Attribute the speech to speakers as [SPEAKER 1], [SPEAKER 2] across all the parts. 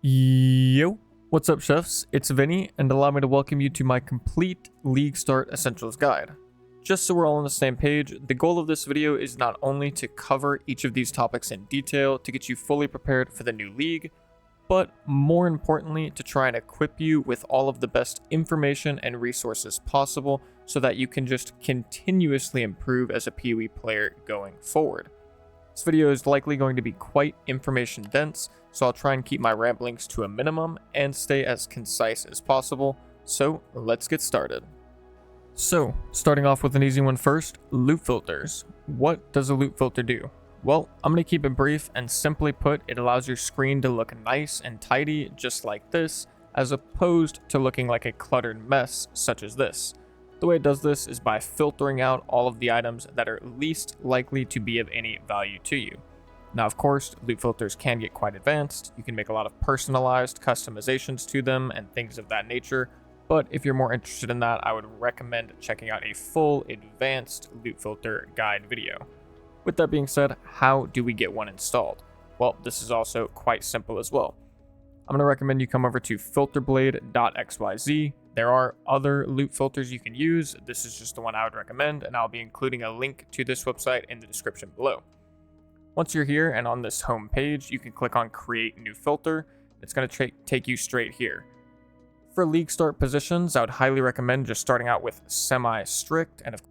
[SPEAKER 1] Yo, what's up chefs? It's Vinny, and allow me to welcome you to my complete League Start Essentials guide. Just so we're all on the same page, the goal of this video is not only to cover each of these topics in detail to get you fully prepared for the new league, but more importantly to try and equip you with all of the best information and resources possible so that you can just continuously improve as a PoE player going forward. This video is likely going to be quite information dense, so I'll try and keep my ramblings to a minimum and stay as concise as possible, so let's get started. So, starting off with an easy one first, loot filters. What does a loot filter do? Well, I'm going to keep it brief and simply put, it allows your screen to look nice and tidy just like this, as opposed to looking like a cluttered mess such as this. The way it does this is by filtering out all of the items that are least likely to be of any value to you. Now, of course, loot filters can get quite advanced. You can make a lot of personalized customizations to them and things of that nature, but if you're more interested in that, I would recommend checking out a full advanced loot filter guide video. With that being said, how do we get one installed? Well, this is also quite simple as well. I'm going to recommend you come over to filterblade.xyz. There are other loot filters you can use. This is just the one I would recommend, and I'll be including a link to this website in the description below. Once you're here and on this home page, you can click on Create New Filter. It's going to take you straight here. For league start positions, I would highly recommend just starting out with semi-strict, and of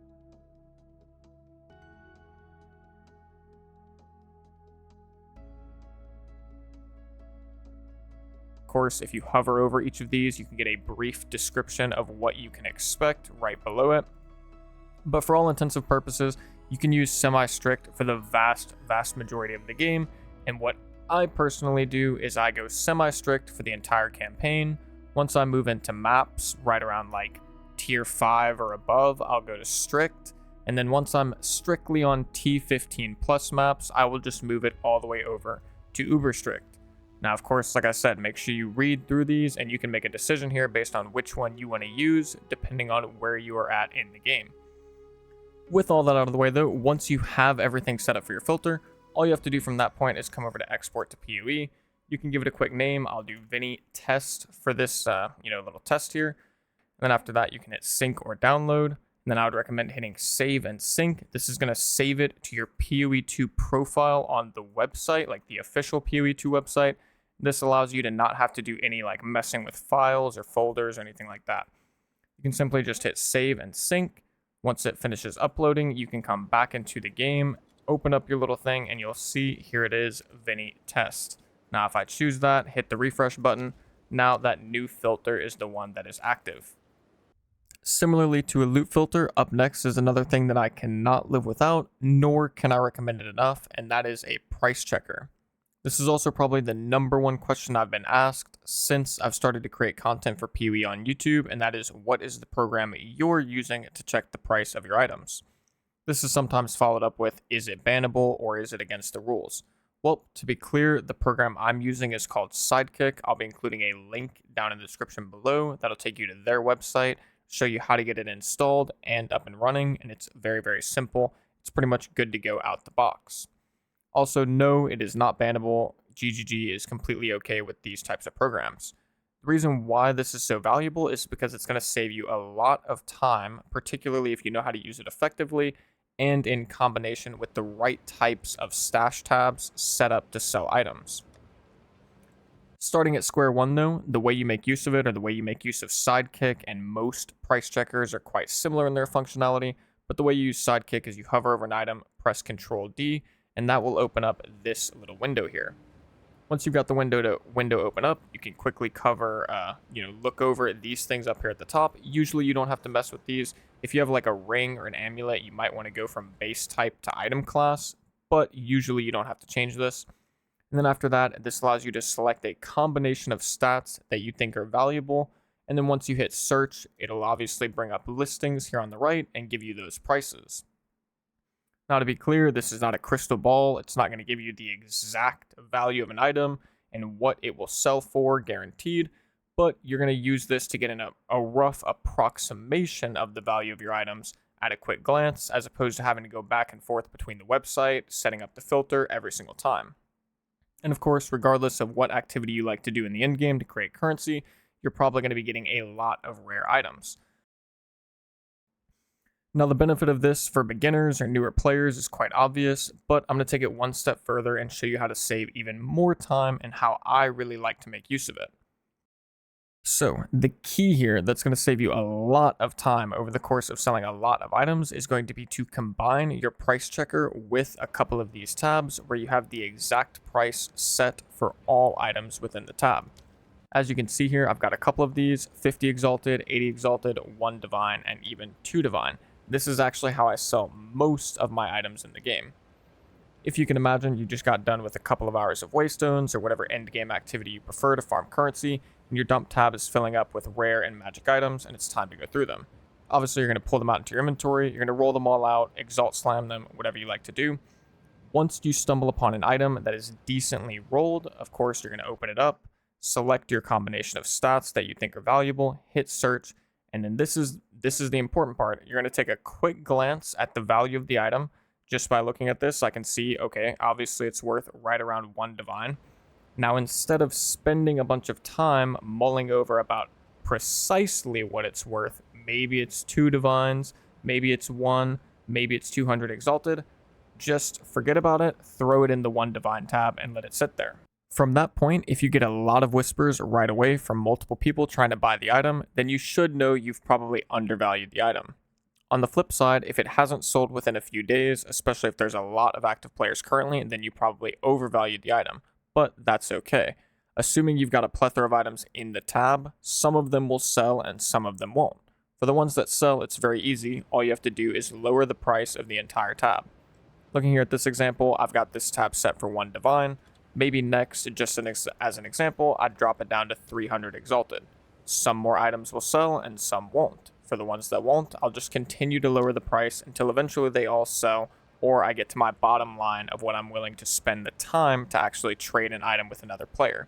[SPEAKER 1] course, if you hover over each of these, you can get a brief description of what you can expect right below it. But for all intensive purposes, you can use semi-strict for the vast majority of the game. And what I personally do is I go semi-strict for the entire campaign. Once I move into maps right around like tier 5 or above, I'll go to strict. And then once I'm strictly on T15 plus maps, I will just move it all the way over to uber strict. Now, of course, like I said, make sure you read through these and you can make a decision here based on which one you want to use, depending on where you are at in the game. With all that out of the way though, once you have everything set up for your filter, all you have to do from that point is come over to export to PoE. You can give it a quick name. I'll do Vini test for this, little test here. And then after that, you can hit sync or download. And then I would recommend hitting save and sync. This is going to save it to your PoE2 profile on the website, like the official PoE2 website. This allows you to not have to do any like messing with files or folders or anything like that. You can simply just hit save and sync. Once it finishes uploading, you can come back into the game, open up your little thing, and you'll see here it is, Vini test. Now, if I choose that, hit the refresh button, now that new filter is the one that is active. Similarly to a loot filter, up next is another thing that I cannot live without, nor can I recommend it enough, and that is a price checker. This is also probably the number one question I've been asked since I've started to create content for PoE on YouTube, and that is, what is the program you're using to check the price of your items? This is sometimes followed up with, is it bannable or is it against the rules? Well, to be clear, the program I'm using is called Sidekick. I'll be including a link down in the description below that'll take you to their website, show you how to get it installed and up and running, and it's very simple. It's pretty much good to go out the box. Also, no, it is not bannable. GGG is completely okay with these types of programs. The reason why this is so valuable is because it's going to save you a lot of time, particularly if you know how to use it effectively and in combination with the right types of stash tabs set up to sell items. Starting at square one though, the way you make use of it or the way you make use of Sidekick and most price checkers are quite similar in their functionality, but the way you use Sidekick is you hover over an item, press Ctrl D, and that will open up this little window here. Once you've got the window open up, you can quickly cover, look over these things up here at the top. Usually you don't have to mess with these. If you have like a ring or an amulet, you might want to go from base type to item class, but usually you don't have to change this. And then after that, this allows you to select a combination of stats that you think are valuable. And then once you hit search, it'll obviously bring up listings here on the right and give you those prices. Now, to be clear, this is not a crystal ball. It's not going to give you the exact value of an item and what it will sell for guaranteed, but you're going to use this to get a rough approximation of the value of your items at a quick glance, as opposed to having to go back and forth between the website, setting up the filter every single time. And of course, regardless of what activity you like to do in the endgame to create currency, you're probably going to be getting a lot of rare items. Now, the benefit of this for beginners or newer players is quite obvious, but I'm going to take it one step further and show you how to save even more time and how I really like to make use of it. So, the key here that's going to save you a lot of time over the course of selling a lot of items is going to be to combine your price checker with a couple of these tabs where you have the exact price set for all items within the tab. As you can see here, I've got a couple of these, 50 Exalted, 80 Exalted, 1 Divine, and even 2 Divine. This is actually how I sell most of my items in the game. If you can imagine, you just got done with a couple of hours of waystones or whatever endgame activity you prefer to farm currency, and your dump tab is filling up with rare and magic items, and it's time to go through them. Obviously, you're going to pull them out into your inventory, you're going to roll them all out, exalt slam them, whatever you like to do. Once you stumble upon an item that is decently rolled, of course, you're going to open it up, select your combination of stats that you think are valuable, hit search, and then this is the important part. You're going to take a quick glance at the value of the item. Just by looking at this, I can see, okay, obviously it's worth right around 1 Divine. Now, instead of spending a bunch of time mulling over about precisely what it's worth, maybe it's 2 Divines, maybe it's 1, maybe it's 200 Exalted, just forget about it, throw it in the 1 Divine tab, and let it sit there. From that point, if you get a lot of whispers right away from multiple people trying to buy the item, then you should know you've probably undervalued the item. On the flip side, if it hasn't sold within a few days, especially if there's a lot of active players currently, then you probably overvalued the item, but that's okay. Assuming you've got a plethora of items in the tab, some of them will sell and some of them won't. For the ones that sell, it's very easy. All you have to do is lower the price of the entire tab. Looking here at this example, I've got this tab set for 1 Divine. Maybe next, just as an example, I'd drop it down to 300 Exalted. Some more items will sell and some won't. For the ones that won't, I'll just continue to lower the price until eventually they all sell, or I get to my bottom line of what I'm willing to spend the time to actually trade an item with another player.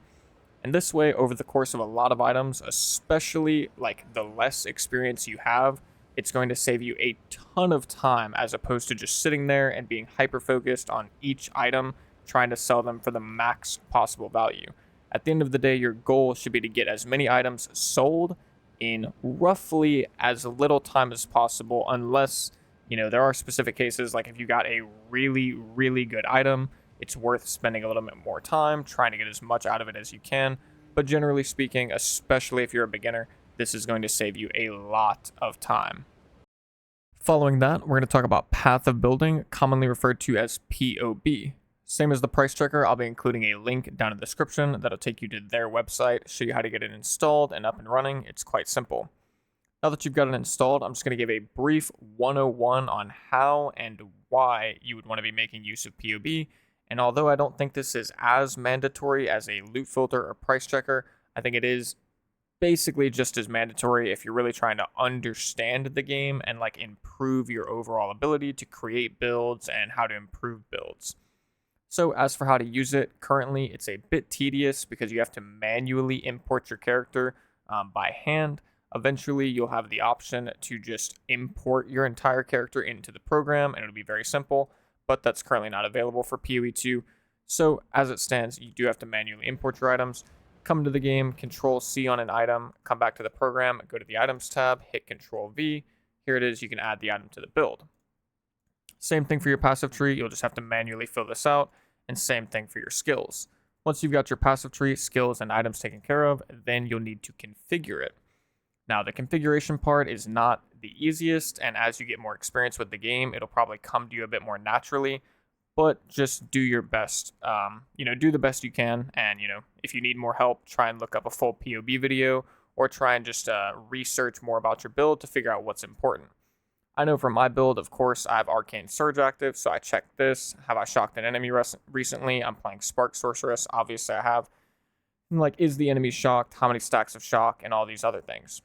[SPEAKER 1] And this way, over the course of a lot of items, especially like the less experience you have, it's going to save you a ton of time as opposed to just sitting there and being hyper-focused on each item, trying to sell them for the max possible value. At the end of the day, your goal should be to get as many items sold in roughly as little time as possible, unless, there are specific cases, like if you got a really, really good item, it's worth spending a little bit more time trying to get as much out of it as you can. But generally speaking, especially if you're a beginner, this is going to save you a lot of time. Following that, we're going to talk about Path of Building, commonly referred to as POB. Same as the price checker, I'll be including a link down in the description that'll take you to their website, show you how to get it installed and up and running. It's quite simple. Now that you've got it installed, I'm just going to give a brief 101 on how and why you would want to be making use of POB. And although I don't think this is as mandatory as a loot filter or price checker, I think it is basically just as mandatory if you're really trying to understand the game and improve your overall ability to create builds and how to improve builds. So as for how to use it, currently it's a bit tedious because you have to manually import your character by hand. Eventually you'll have the option to just import your entire character into the program and it'll be very simple, but that's currently not available for PoE 2. So as it stands, you do have to manually import your items. Come into the game, Control-C on an item, come back to the program, go to the Items tab, hit Control-V. Here it is, you can add the item to the build. Same thing for your passive tree, you'll just have to manually fill this out, and same thing for your skills. Once you've got your passive tree, skills, and items taken care of, then you'll need to configure it. Now, the configuration part is not the easiest, and as you get more experience with the game, it'll probably come to you a bit more naturally, but just do your best. Do the best you can, and, if you need more help, try and look up a full POB video, or try and just research more about your build to figure out what's important. I know for my build, of course, I have Arcane Surge active, so I checked this. Have I shocked an enemy recently? I'm playing Spark Sorceress. Obviously, I have. Is the enemy shocked? How many stacks of shock? And all these other things.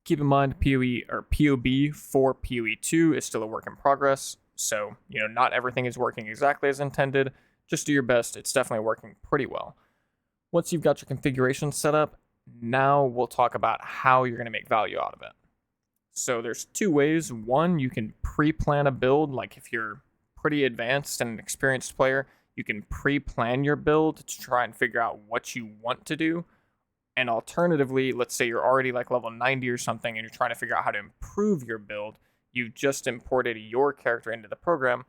[SPEAKER 1] Keep in mind, POB for PoE 2 is still a work in progress. So, not everything is working exactly as intended. Just do your best. It's definitely working pretty well. Once you've got your configuration set up, now we'll talk about how you're going to make value out of it. So there's two ways. One, you can pre-plan a build. Like if you're pretty advanced and an experienced player, You can pre-plan your build to try and figure out what you want to do. And alternatively, let's say you're already like level 90 or something and you're trying to figure out how to improve your build. You've just imported your character into the program.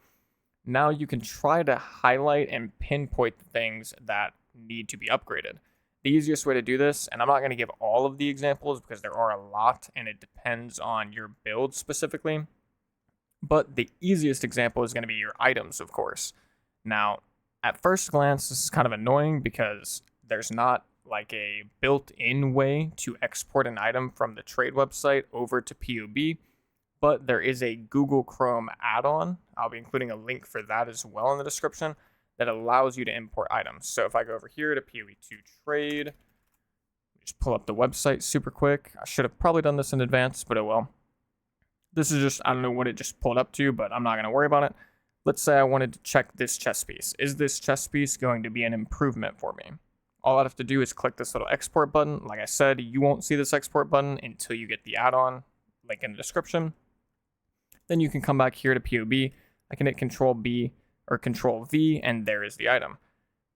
[SPEAKER 1] Now you can try to highlight and pinpoint the things that need to be upgraded. The easiest way to do this, and I'm not going to give all of the examples because there are a lot and it depends on your build specifically, but the easiest example is going to be your items, of course. Now, at first glance, this is kind of annoying because there's not like a built-in way to export an item from the trade website over to POB, but there is a Google Chrome add-on. I'll be including a link for that as well in the description that allows you to import items. So if I go over here to POE2 trade, just pull up the website super quick. I should have probably done this in advance, but oh well. This is just, I don't know what it just pulled up to, but I'm not going to worry about it. Let's say I wanted to check this chess piece. Is this chess piece going to be an improvement for me? All I have to do is click this little export button. Like I said, you won't see this export button until you get the add-on, link in the description. Then you can come back here to POB. I can hit Control B or Control V, and there is the item.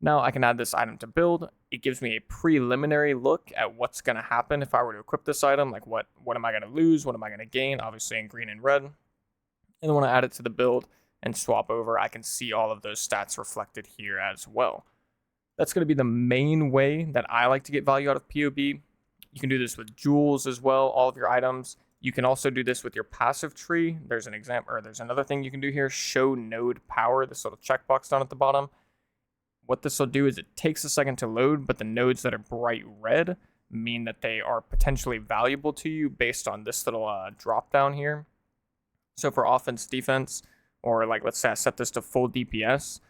[SPEAKER 1] Now I can add this item to build. It gives me a preliminary look at what's going to happen if I were to equip this item. Like what am I going to lose? What am I going to gain? Obviously in green and red. And then when I add it to the build and swap over, I can see all of those stats reflected here as well. That's going to be the main way that I like to get value out of POB. You can do this with jewels as well, all of your items. You can also do this with your passive tree. There's an example, or there's another thing you can do here, show node power, this little checkbox down at the bottom. What this will do is it takes a second to load, but the nodes that are bright red mean that they are potentially valuable to you based on this little drop down here. So for offense, defense, or like let's say I set this to full DPS,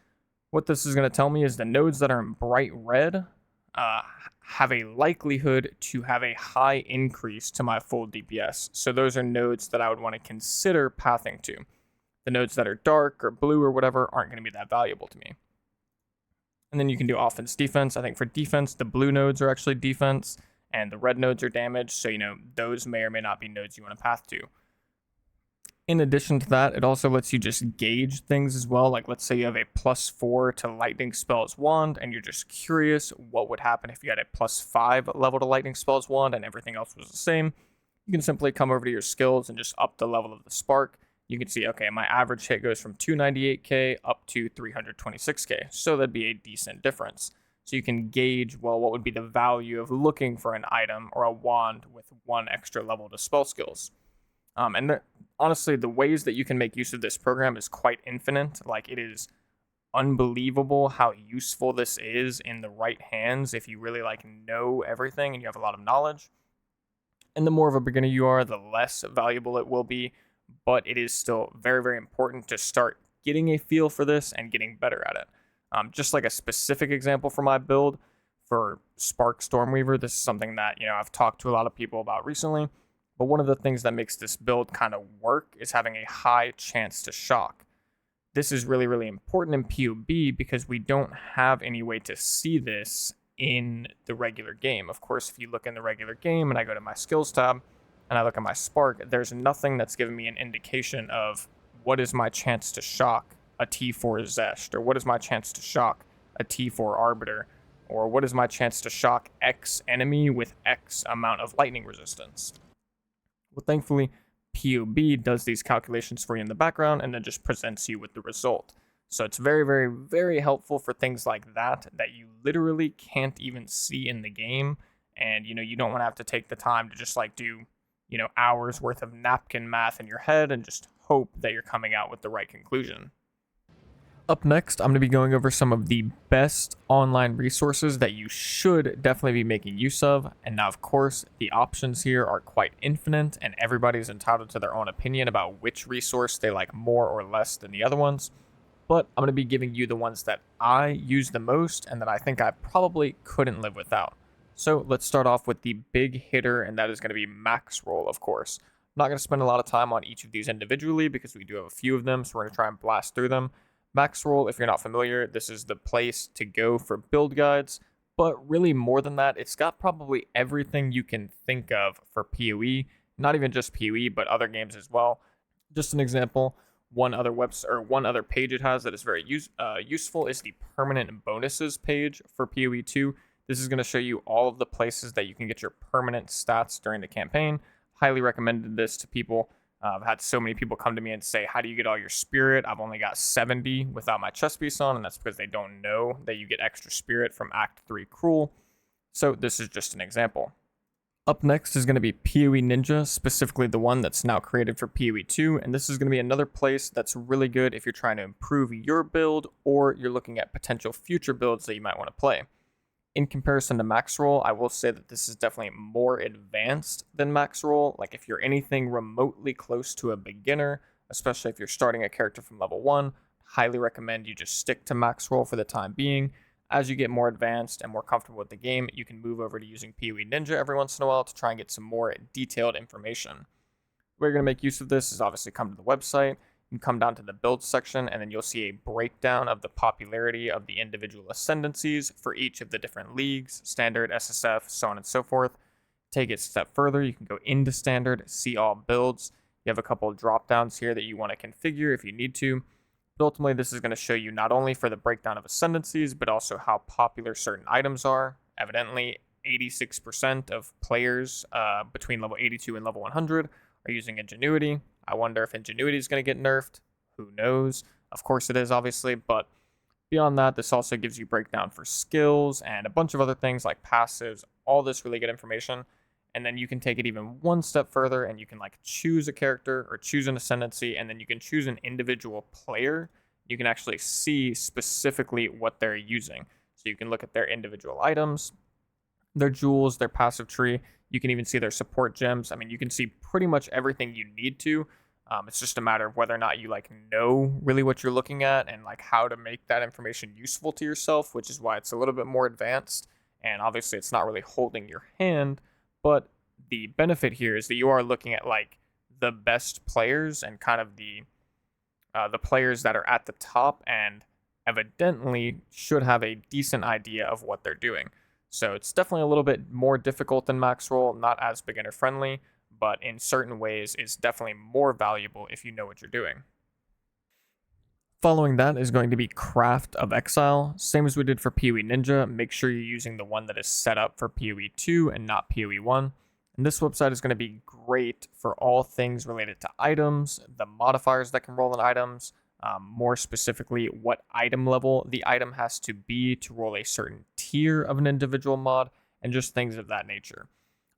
[SPEAKER 1] what this is going to tell me is the nodes that are in bright red have a likelihood to have a high increase to my full DPS. So those are nodes that I would want to consider pathing to. The nodes that are dark or blue or whatever aren't going to be that valuable to me. And then you can do offense, defense. I think for defense, the blue nodes are actually defense and the red nodes are damage. So, those may or may not be nodes you want to path to. In addition to that, it also lets you just gauge things as well. Like let's say you have a +4 to lightning spells wand and you're just curious what would happen if you had a +5 level to lightning spells wand and everything else was the same. You can simply come over to your skills and just up the level of the spark. You can see, okay, my average hit goes from 298k up to 326k. So that'd be a decent difference. So you can gauge, well, what would be the value of looking for an item or a wand with 1 extra level to spell skills. Honestly, the ways that you can make use of this program is quite infinite. Like, it is unbelievable how useful this is in the right hands if you really know everything and you have a lot of knowledge. And the more of a beginner you are, the less valuable it will be, but it is still very, very important to start getting a feel for this and getting better at it. Just like a specific example for my build for Spark Stormweaver, this is something that I've talked to a lot of people about recently. But one of the things that makes this build kind of work is having a high chance to shock. This is really, really important in POB because we don't have any way to see this in the regular game. Of course, if you look in the regular game and I go to my skills tab and I look at my spark, there's nothing that's giving me an indication of what is my chance to shock a T4 Zest, or what is my chance to shock a T4 Arbiter, or what is my chance to shock X enemy with X amount of lightning resistance. Well, thankfully, POB does these calculations for you in the background and then just presents you with the result. So it's very, very, very helpful for things like that you literally can't even see in the game. And, you don't want to have to take the time to just do, hours worth of napkin math in your head and just hope that you're coming out with the right conclusion. Up next, I'm going to be going over some of the best online resources that you should definitely be making use of. And now, of course, the options here are quite infinite and everybody's entitled to their own opinion about which resource they like more or less than the other ones. But I'm going to be giving you the ones that I use the most and that I think I probably couldn't live without. So let's start off with the big hitter, and that is going to be Maxroll, of course. I'm not going to spend a lot of time on each of these individually because we do have a few of them, so we're going to try and blast through them. Maxroll, if you're not familiar, this is the place to go for build guides, but really more than that, it's got probably everything you can think of for PoE, not even just PoE, but other games as well. Just an example, One other website or one other page it has that is very useful is the permanent bonuses page for PoE 2. This is going to show you all of the places that you can get your permanent stats during the campaign. Highly recommended this to people. I've had so many people come to me and say, how do you get all your spirit? I've only got 70 without my chest piece on, and that's because they don't know that you get extra spirit from Act 3 Cruel. So this is just an example. Up next is going to be POE Ninja, specifically the one that's now created for PoE 2, and this is going to be another place that's really good if you're trying to improve your build or you're looking at potential future builds that you might want to play. In comparison to Maxroll, I will say that this is definitely more advanced than Maxroll. Like if you're anything remotely close to a beginner, especially if you're starting a character from level 1, highly recommend you just stick to Maxroll for the time being. As you get more advanced and more comfortable with the game, you can move over to using PoE Ninja every once in a while to try and get some more detailed information. The way you're going to make use of this is obviously come to the website. You can come down to the build section, and then you'll see a breakdown of the popularity of the individual ascendancies for each of the different leagues, standard, SSF, so on and so forth. Take it a step further, you can go into standard, see all builds. You have a couple of drop downs here that you want to configure if you need to. But ultimately, this is going to show you not only for the breakdown of ascendancies, but also how popular certain items are. Evidently, 86% of players between level 82 and level 100 are using Ingenuity. I wonder if Ingenuity is going to get nerfed. Who knows? Of course it is, obviously, but beyond that, this also gives you breakdown for skills and a bunch of other things like passives, all this really good information. And then you can take it even one step further and you can like choose a character or choose an ascendancy, and then you can choose an individual player. You can actually see specifically what they're using. So you can look at their individual items, their jewels, their passive tree. You can even see their support gems. I mean, you can see pretty much everything you need to. It's just a matter of whether or not you like know really what you're looking at and like how to make that information useful to yourself, which is why it's a little bit more advanced. And obviously it's not really holding your hand, but the benefit here is that you are looking at like the best players and kind of the players that are at the top and evidently should have a decent idea of what they're doing. So it's definitely a little bit more difficult than Maxroll, not as beginner friendly, but in certain ways is definitely more valuable if you know what you're doing. Following that is going to be Path of Exile. Same as we did for PoE Ninja, make sure you're using the one that is set up for PoE 2 and not PoE 1. And this website is going to be great for all things related to items, the modifiers that can roll in items, more specifically what item level the item has to be to roll a certain tier of an individual mod, and just things of that nature.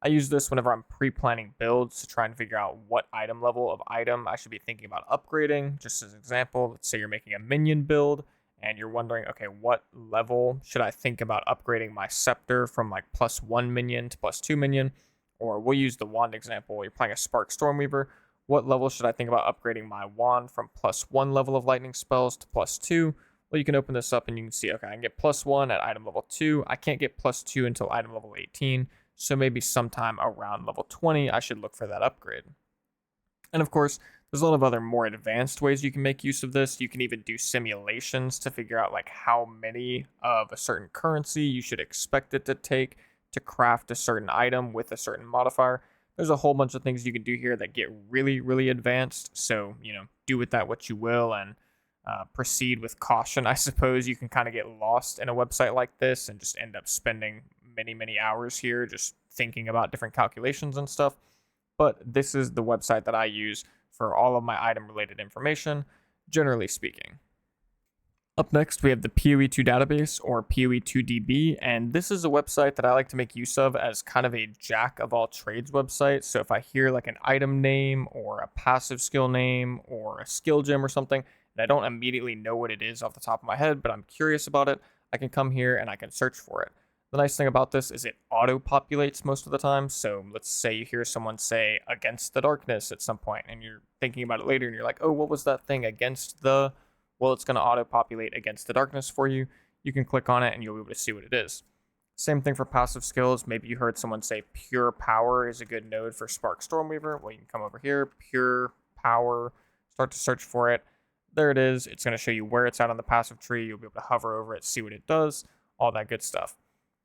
[SPEAKER 1] I use this whenever I'm pre-planning builds to try and figure out what item level of item I should be thinking about upgrading. Just as an example, let's say you're making a minion build and you're wondering, okay, what level should I think about upgrading my scepter from like +1 minion to +2 minion? Or we'll use the wand example. You're playing a Spark Stormweaver. What level should I think about upgrading my wand from +1 level of lightning spells to +2? Well, you can open this up and you can see, okay, I can get +1 at item level 2. I can't get +2 until item level 18. So maybe sometime around level 20, I should look for that upgrade. And of course, there's a lot of other more advanced ways you can make use of this. You can even do simulations to figure out like how many of a certain currency you should expect it to take to craft a certain item with a certain modifier. There's a whole bunch of things you can do here that get really, really advanced. So, do with that what you will and proceed with caution. I suppose you can kind of get lost in a website like this and just end up spending many hours here just thinking about different calculations and stuff. But this is the website that I use for all of my item related information, generally speaking. Up next, we have the PoE 2 database, or PoE 2DB, and this is a website that I like to make use of as kind of a jack of all trades website. So if I hear like an item name or a passive skill name or a skill gem or something, and I don't immediately know what it is off the top of my head, but I'm curious about it, I can come here and I can search for it. The nice thing about this is it auto-populates most of the time. So let's say you hear someone say against the darkness at some point and you're thinking about it later and you're like, oh, what was that thing against the... Well, it's going to auto-populate against the darkness for you. You can click on it and you'll be able to see what it is. Same thing for passive skills. Maybe you heard someone say pure power is a good node for Spark Stormweaver. Well, you can come over here, pure power, start to search for it. There it is. It's going to show you where it's at on the passive tree. You'll be able to hover over it, see what it does, all that good stuff.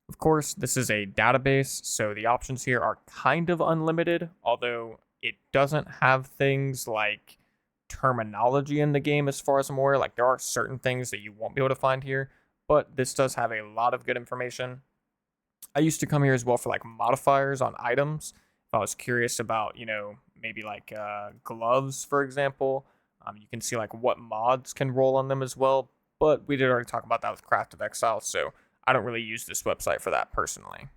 [SPEAKER 1] Of course, this is a database, so the options here are kind of unlimited, although it doesn't have things like terminology in the game as far as I'm aware. Like there are certain things that you won't be able to find here, but this does have a lot of good information. I used to come here as well for like modifiers on items. If I was curious about, maybe like gloves, for example, you can see like what mods can roll on them as well. But we did already talk about that with Path of Exile, so I don't really use this website for that personally.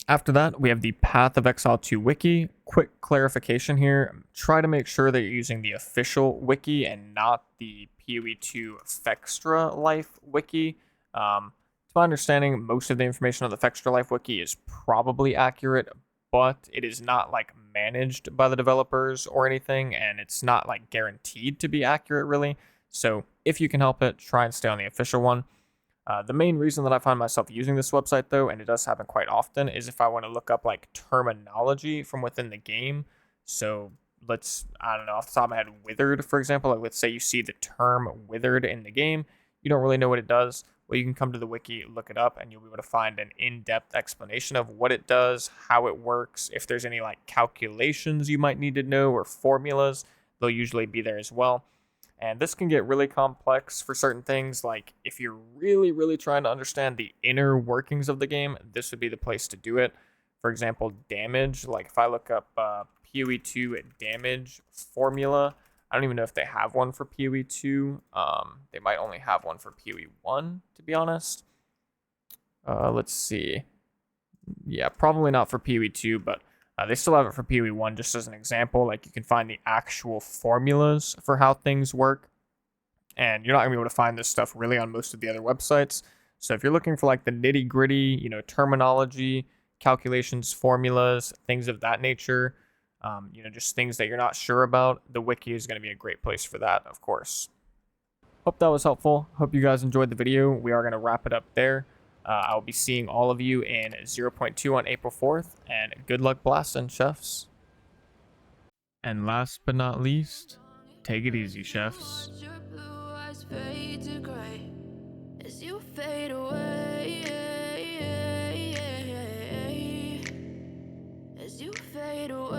[SPEAKER 1] After that, we have the Path of Exile 2 wiki. Quick clarification here. Try to make sure that you're using the official wiki and not the PoE 2 Fextra Life wiki. To my understanding, most of the information on the Fextra Life wiki is probably accurate, but it is not like managed by the developers or anything, and it's not like guaranteed to be accurate really. So if you can help it, try and stay on the official one. The main reason that I find myself using this website though, and it does happen quite often, is if I want to look up like terminology from within the game. So I don't know, off the top of my head, withered, for example, like let's say you see the term withered in the game, you don't really know what it does. Well, you can come to the wiki, look it up, and you'll be able to find an in-depth explanation of what it does, how it works, if there's any like calculations you might need to know or formulas, they'll usually be there as well. And this can get really complex for certain things. Like if you're really, really trying to understand the inner workings of the game, this would be the place to do it. For example, damage. Like if I look up PoE 2 damage formula, I don't even know if they have one for PoE 2. They might only have one for PoE 1, to be honest. Let's see. Yeah, probably not for PoE 2, but they still have it for PoE 1 just as an example. Like you can find the actual formulas for how things work. And you're not going to be able to find this stuff really on most of the other websites. So if you're looking for like the nitty gritty, terminology, calculations, formulas, things of that nature, just things that you're not sure about, the wiki is going to be a great place for that, of course. Hope that was helpful. Hope you guys enjoyed the video. We are going to wrap it up there. I'll be seeing all of you in 0.2 on April 4th, and good luck blasting, chefs. And last but not least, take it easy, chefs. As you fade away, as you fade away.